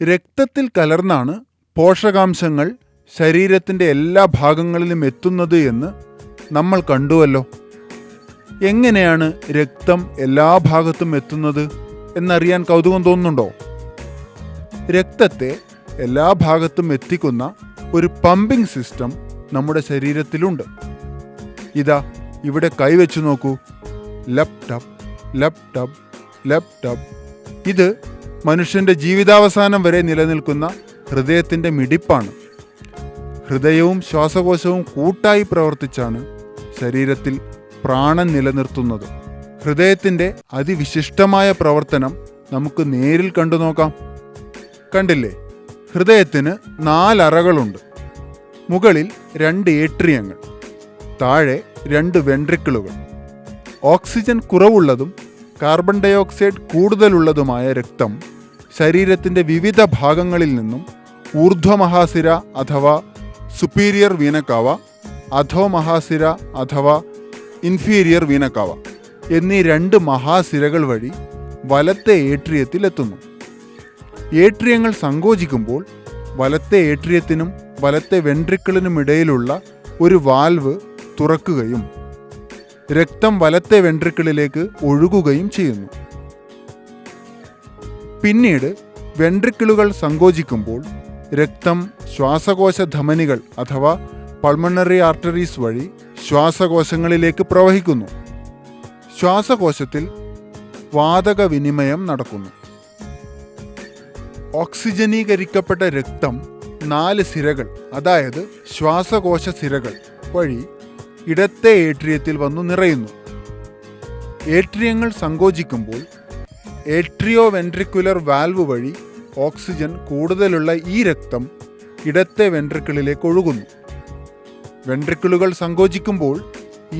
രക്തത്തിൽ കലർന്നാണ് പോഷകാംശങ്ങൾ ശരീരത്തിൻ്റെ എല്ലാ ഭാഗങ്ങളിലും എത്തുന്നത് എന്ന് നമ്മൾ കണ്ടുവല്ലോ. എങ്ങനെയാണ് രക്തം എല്ലാ ഭാഗത്തും എത്തുന്നത് എന്നറിയാൻ കൗതുകം തോന്നുന്നുണ്ടോ? രക്തത്തെ എല്ലാ ഭാഗത്തും എത്തിക്കുന്ന ഒരു പമ്പിംഗ് സിസ്റ്റം നമ്മുടെ ശരീരത്തിലുണ്ട്. ഇതാ ഇവിടെ കൈവച്ചു നോക്കൂ. Lub ടപ് lub ടപ് lub ടപ്. ഇത് മനുഷ്യൻ്റെ ജീവിതാവസാനം വരെ നിലനിൽക്കുന്ന ഹൃദയത്തിൻ്റെ മിടിപ്പാണ്. ഹൃദയവും ശ്വാസകോശവും കൂട്ടായി പ്രവർത്തിച്ചാണ് ശരീരത്തിൽ പ്രാണൻ നിലനിർത്തുന്നത്. ഹൃദയത്തിൻ്റെ അതിവിശിഷ്ടമായ പ്രവർത്തനം നമുക്ക് നേരിൽ കണ്ടു നോക്കാം. കണ്ടില്ലേ? ഹൃദയത്തിന് 4 അറകളുണ്ട്. മുകളിൽ 2 ഏട്രിയങ്ങൾ, താഴെ 2 വെൻട്രിക്കിളുകൾ. ഓക്സിജൻ കുറവുള്ളതും കാർബൺ ഡയോക്സൈഡ് കൂടുതലുള്ളതുമായ രക്തം ശരീരത്തിൻ്റെ വിവിധ ഭാഗങ്ങളിൽ നിന്നും ഊർധ്വമഹാസിര അഥവാ സുപ്പീരിയർ വീനക്കാവ, അധോമഹാസിര അഥവാ ഇൻഫീരിയർ വീനക്കാവ എന്നീ 2 മഹാസിരകൾ വഴി വലത്തെ ഏട്രിയത്തിൽ എത്തുന്നു. ഏട്രിയങ്ങൾ സങ്കോചിക്കുമ്പോൾ വലത്തെ ഏട്രിയത്തിനും വലത്തെ വെൻട്രിക്കിളിനുമിടയിലുള്ള ഒരു വാൽവ് തുറക്കുകയും രക്തം വലത്തെ വെൻട്രിക്കിളിലേക്ക് ഒഴുകുകയും ചെയ്യുന്നു. പിന്നീട് വെൻട്രിക്കിളുകൾ സങ്കോചിക്കുമ്പോൾ രക്തം ശ്വാസകോശ ധമനികൾ അഥവാ പൾമണറി ആർട്ടറീസ് വഴി ശ്വാസകോശങ്ങളിലേക്ക് പ്രവഹിക്കുന്നു. ശ്വാസകോശത്തിൽ വാതക വിനിമയം നടക്കുന്നു. ഓക്സിജനീകരിക്കപ്പെട്ട രക്തം 4 സിരകൾ, അതായത് ശ്വാസകോശ സിരകൾ വഴി ഇടത്തെ ഏട്രിയത്തിൽ വന്നു നിറയുന്നു. ഏട്രിയങ്ങൾ സങ്കോചിക്കുമ്പോൾ ഏട്രിയോ വെൻട്രിക്കുലർ വാൽവ് വഴി ഓക്സിജൻ കൂടുതലുള്ള ഈ രക്തം ഇടത്തെ വെൻട്രിക്കിളിലേക്ക് ഒഴുകുന്നു. വെൻട്രിക്കിളുകൾ സങ്കോചിക്കുമ്പോൾ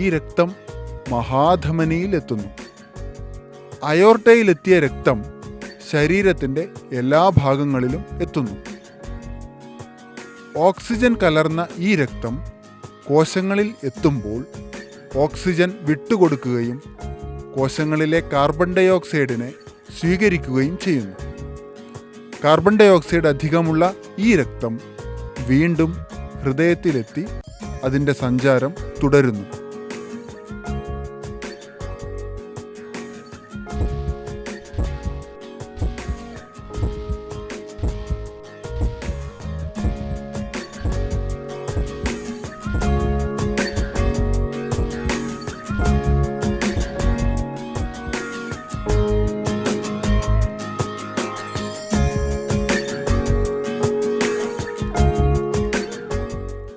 ഈ രക്തം മഹാധമനിയിൽ എത്തുന്നു. അയോർട്ടയിലെത്തിയ രക്തം ശരീരത്തിൻ്റെ എല്ലാ ഭാഗങ്ങളിലും എത്തുന്നു. ഓക്സിജൻ കലർന്ന ഈ രക്തം കോശങ്ങളിൽ എത്തുമ്പോൾ ഓക്സിജൻ വിട്ടുകൊടുക്കുകയും കോശങ്ങളിലെ കാർബൺ ഡയോക്സൈഡിനെ സ്വീകരിക്കുകയും ചെയ്യുന്നു. കാർബൺ ഡയോക്സൈഡ് അധികമുള്ള ഈ രക്തം വീണ്ടും ഹൃദയത്തിലെത്തി അതിൻ്റെ സഞ്ചാരം തുടരുന്നു.